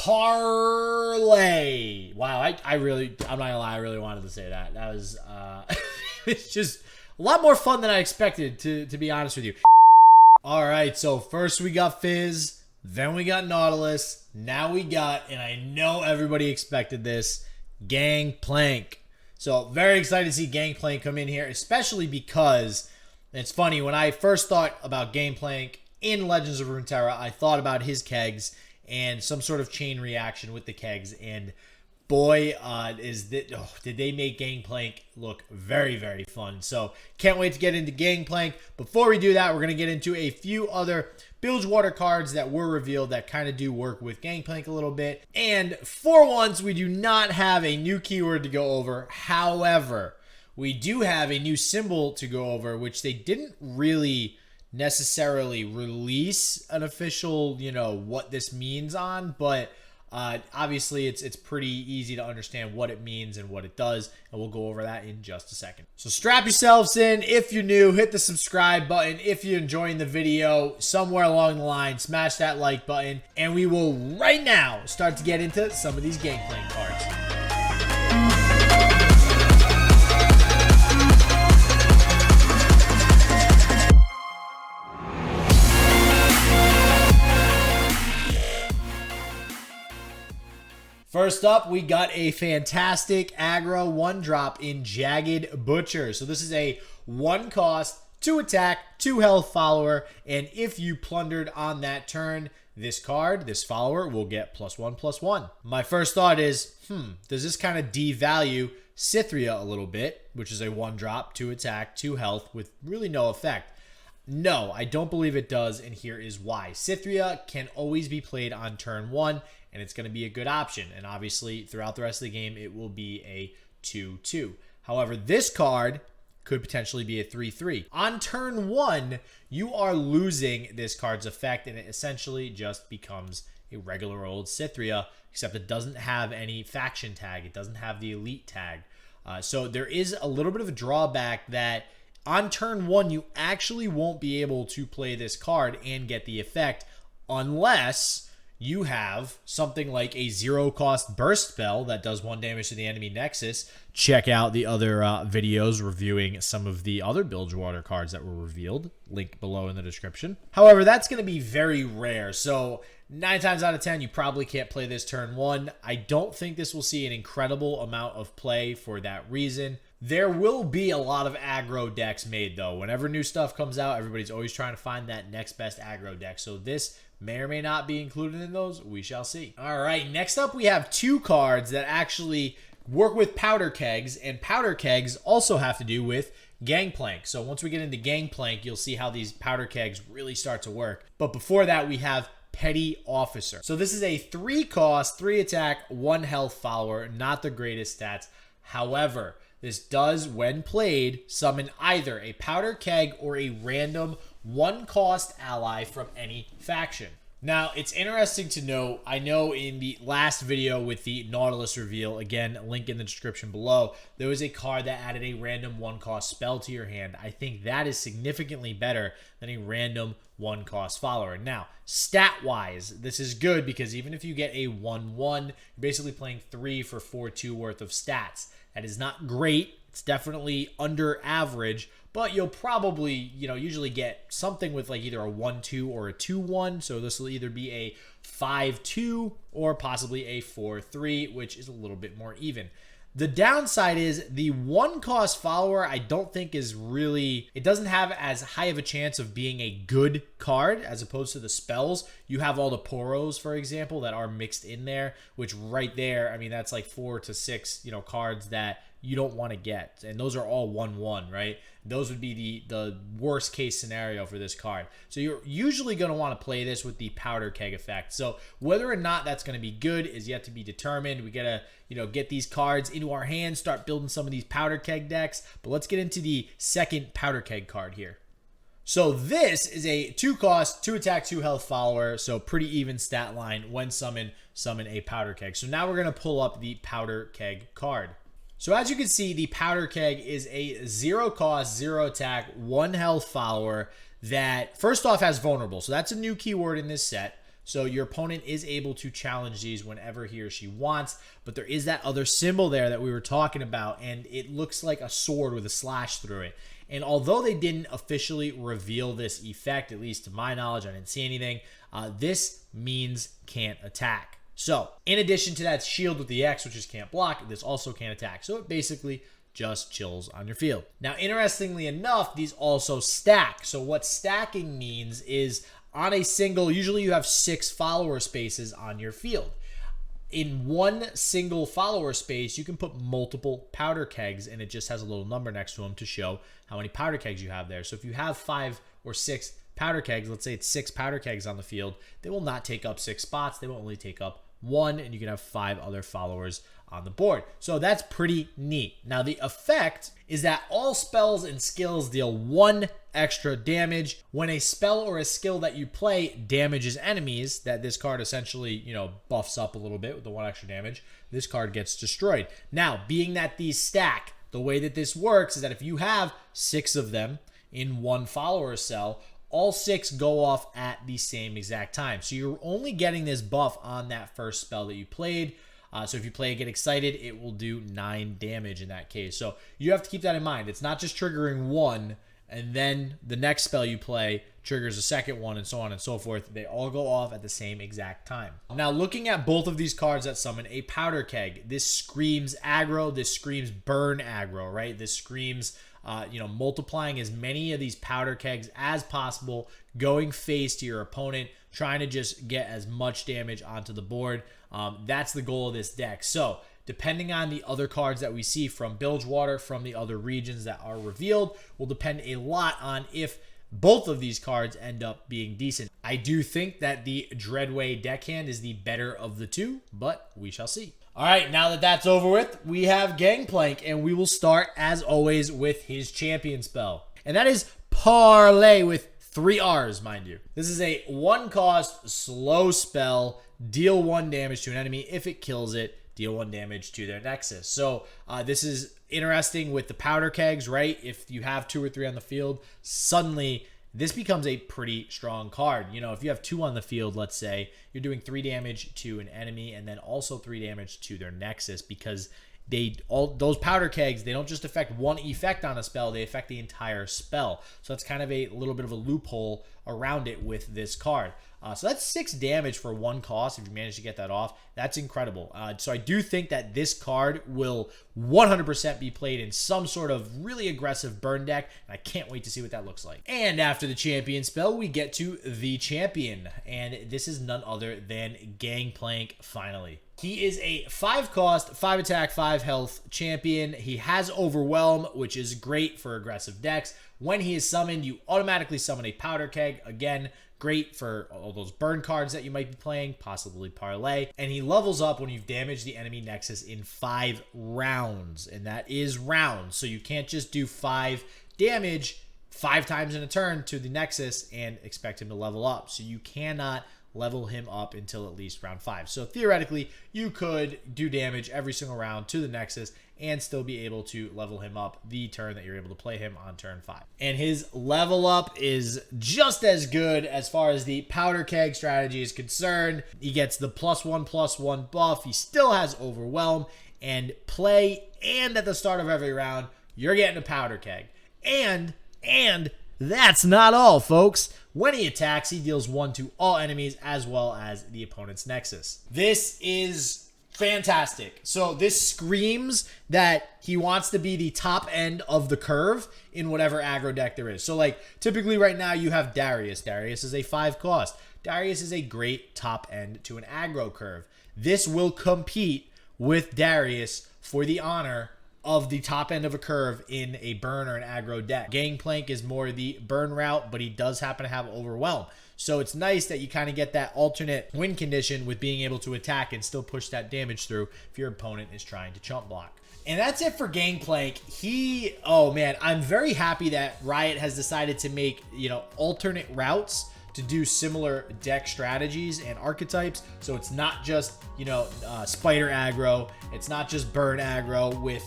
parlay. Wow, I'm not gonna lie, I really wanted to say that. That was, it's just a lot more fun than I expected, to be honest with you. All right, so first we got Fizz, then we got Nautilus, now we got, and I know everybody expected this, Gangplank. So very excited to see Gangplank come in here, especially because it's funny, when I first thought about Gangplank in Legends of Runeterra, I thought about his kegs and some sort of chain reaction with the kegs, and boy, did they make Gangplank look very, very fun. So can't wait to get into Gangplank. Before we do that, we're going to get into a few other Bilgewater cards that were revealed that kind of do work with Gangplank a little bit. And for once, we do not have a new keyword to go over. However, we do have a new symbol to go over, which they didn't really necessarily release an official, what this means on, but obviously it's pretty easy to understand what it means and what it does, and we'll go over that in just a second. So strap yourselves in. If you're new, hit the subscribe button. If you're enjoying the video, somewhere along the line, smash that like button, and we will right now start to get into some of these Gangplank cards. First up, we got a fantastic aggro 1-drop in Jagged Butcher. So this is a 1 cost, 2 attack, 2 health follower, and if you plundered on that turn, this follower will get +1/+1. My first thought is, does this kind of devalue Cythria a little bit, which is a 1-drop, 2 attack, 2 health with really no effect? No, I don't believe it does, and here is why. Cythria can always be played on turn 1, and it's going to be a good option. And obviously, throughout the rest of the game, it will be a 2/2. However, this card could potentially be a 3/3. On turn 1, you are losing this card's effect, and it essentially just becomes a regular old Cythria, except it doesn't have any faction tag. It doesn't have the elite tag. So there is a little bit of a drawback that on turn 1, you actually won't be able to play this card and get the effect unless you have something like a 0-cost burst spell that does 1 damage to the enemy nexus. Check out the other videos reviewing some of the other Bilgewater cards that were revealed. Link below in the description. However, that's going to be very rare. So 9 times out of 10, you probably can't play this turn 1. I don't think this will see an incredible amount of play for that reason. There will be a lot of aggro decks made, though. Whenever new stuff comes out, everybody's always trying to find that next best aggro deck. So this may or may not be included in those. We shall see. All right, next up we have 2 cards that actually work with powder kegs, and powder kegs also have to do with Gangplank. So once we get into Gangplank, you'll see how these powder kegs really start to work. But before that, we have Petty Officer. So this is a 3 cost, 3 attack, 1 health follower. Not the greatest stats. However, this does, when played, summon either a powder keg or a random 1-cost ally from any faction. Now, it's interesting to note, I know in the last video with the Nautilus reveal, again, link in the description below, there was a card that added a random 1-cost spell to your hand. I think that is significantly better than a random 1-cost follower. Now, stat-wise, this is good because even if you get a 1/1, you're basically playing 3 for 4/2 worth of stats. That is not great. It's definitely under average, but you'll probably, usually get something with like either a 1/2 or a 2/1. So this will either be a 5/2 or possibly a 4/3, which is a little bit more even. The downside is the 1-cost follower, I don't think is really, it doesn't have as high of a chance of being a good card as opposed to the spells. You have all the Poros, for example, that are mixed in there, which right there, I mean, that's like 4 to 6, cards that you don't want to get. And those are all 1/1, right? Those would be the worst case scenario for this card. So you're usually going to want to play this with the powder keg effect. So whether or not that's going to be good is yet to be determined. We got to, get these cards into our hands, start building some of these powder keg decks. But let's get into the second powder keg card here. So this is a 2 cost, 2 attack, 2 health follower. So pretty even stat line. When summon a powder keg. So now we're going to pull up the powder keg card. So as you can see, the powder keg is a 0 cost, 0 attack, 1 health follower that first off has vulnerable. So that's a new keyword in this set. So your opponent is able to challenge these whenever he or she wants, but there is that other symbol there that we were talking about, and it looks like a sword with a slash through it. And although they didn't officially reveal this effect, at least to my knowledge, I didn't see anything, this means can't attack. So in addition to that shield with the X, which is can't block, this also can't attack. So it basically just chills on your field. Now, interestingly enough, these also stack. So what stacking means is on a single, usually you have 6 follower spaces on your field. In one single follower space, you can put multiple powder kegs, and it just has a little number next to them to show how many powder kegs you have there. So if you have 5 or 6 powder kegs, let's say it's 6 powder kegs on the field, they will not take up 6 spots. They will only take up 1, and you can have 5 other followers on the board. So that's pretty neat. Now the effect is that all spells and skills deal 1 extra damage. When a spell or a skill that you play damages enemies, that this card essentially, buffs up a little bit with the 1 extra damage, this card gets destroyed. Now, being that these stack, the way that this works is that if you have 6 of them in one follower cell, all 6 go off at the same exact time. So you're only getting this buff on that first spell that you played. So if you play Get Excited, it will do 9 damage in that case. So you have to keep that in mind. It's not just triggering 1, and then the next spell you play triggers a second one, and so on and so forth. They all go off at the same exact time. Now, looking at both of these cards that summon a powder keg, this screams aggro. This screams burn aggro, right? This screams multiplying as many of these powder kegs as possible, going face to your opponent, trying to just get as much damage onto the board. That's the goal of this deck. So depending on the other cards that we see from Bilgewater, from the other regions that are revealed, will depend a lot on if both of these cards end up being decent. I do think that the Dreadway deckhand is the better of the two, but we shall see. All right, now that that's over with, we have Gangplank, and we will start, as always, with his champion spell. And that is Parlay with 3 R's, mind you. This is a 1-cost, slow spell. Deal 1 damage to an enemy. If it kills it, deal 1 damage to their nexus. So this is interesting with the powder kegs, right? If you have 2 or 3 on the field, suddenly this becomes a pretty strong card. If you have 2 on the field, let's say, you're doing 3 damage to an enemy and then also 3 damage to their nexus, because those powder kegs, they don't just affect 1 effect on a spell, they affect the entire spell. So that's kind of a little bit of a loophole around it with this card. So that's 6 damage for 1 cost. If you manage to get that off, that's incredible. So I do think that this card will 100% be played in some sort of really aggressive burn deck, and I can't wait to see what that looks like. And after the champion spell, we get to the champion, and this is none other than Gangplank, finally. He is a 5-cost, 5 attack, 5 health champion. He has Overwhelm, which is great for aggressive decks. When he is summoned, you automatically summon a powder keg. Again, great for all those burn cards that you might be playing, possibly Parlay. And he levels up when you've damaged the enemy nexus in 5 rounds. And that is rounds. So you can't just do 5 damage 5 times in a turn to the nexus and expect him to level up. So you cannot level him up until at least round 5. So theoretically, you could do damage every single round to the nexus and still be able to level him up the turn that you're able to play him on turn 5. And his level up is just as good as far as the powder keg strategy is concerned. He gets the +1/+1 buff. He still has Overwhelm, and play, and at the start of every round, you're getting a powder keg. And that's not all, folks. When he attacks, he deals 1 to all enemies as well as the opponent's nexus. This is fantastic. So this screams that he wants to be the top end of the curve in whatever aggro deck there is. So like typically right now you have Darius. Darius is a 5-cost. Darius is a great top end to an aggro curve. This will compete with Darius for the honor of the top end of a curve in a burn or an aggro deck. Gangplank is more the burn route, but he does happen to have Overwhelm. So it's nice that you kind of get that alternate win condition with being able to attack and still push that damage through if your opponent is trying to chump block. And that's it for Gangplank. Oh man, I'm very happy that Riot has decided to make, alternate routes to do similar deck strategies and archetypes. So it's not just, spider aggro. It's not just burn aggro with,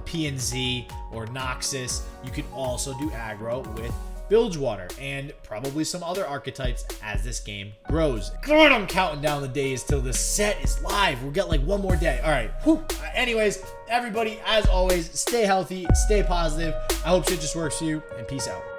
P and Z or Noxus. You can also do aggro with Bilgewater, and probably some other archetypes as this game grows. God, I'm counting down the days till this set is live. We've got like one more day. All right. Whew. Anyways, everybody, as always, stay healthy, stay positive. I hope shit just works for you, and peace out.